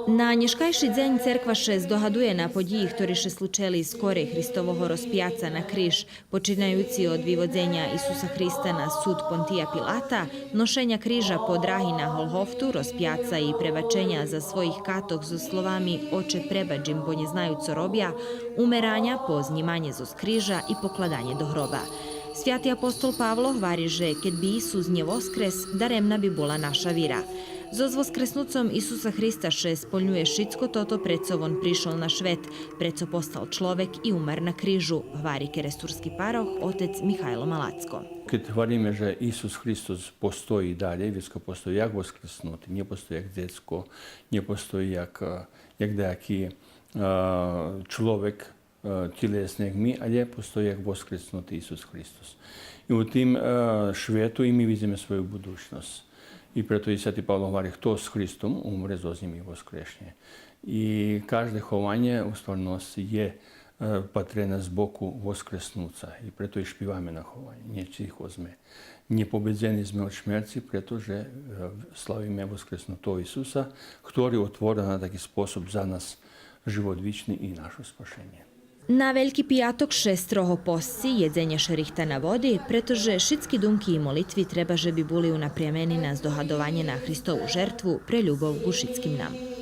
Na Nješkajši дзень церква ще здогадує на події, які ще случили скоро Христового розп'яття на криж, починаючи від виводzenja Isusa Hrista na sud Pontija Pilata, nošenja križa po drahi na Golgoftu, rozpjaca i prebačenja za svojih katok zo slovami Oče prebađim, bo nje znaju co robja, umeranja po znimanje zo skriža i pokladanje do hroba. Svjati apostol Pavlo hvali, že keď bi Isus nje voskres, daremna bi bola naša vira. Zo voskresnucom Isusa Hrista še spoljnjuje šitsko toto preco on prišol na švet, preco postal človek i umar na križu, hvari keresturski paroh, otec Mihajlo Malacko. Kad hvalíme, že Isus Hristos postoji dalje, vjersko postoji jak voskresnuti, nije postoji jak djecko, nije postoji jak dejaki človek, тілесний, як ми, але постоji як воскреснутий Ісус Христос. І у тим швету і ми бачимо свою будучність. І прето і Святий Павло говорить, хто з Христом умре, зо з ним і воскресне. І кожне ховання у створності є патрене з боку воскреснуться. І прето і шпіваємо на ховання, не чихо зме. Не победзені зме від смерті, прето же славимо воскреснутого Ісуса, який отворив на такий спосіб за нас život vični i naše spašenje. Na Veliki pijatok še strogo posci, jedzenje šerihta na vodi, pretože šitski dumki i molitvi treba že bi buli unaprijemeni na zdohadovanje na Hristovu žertvu pre ljubov ku šitskim nam.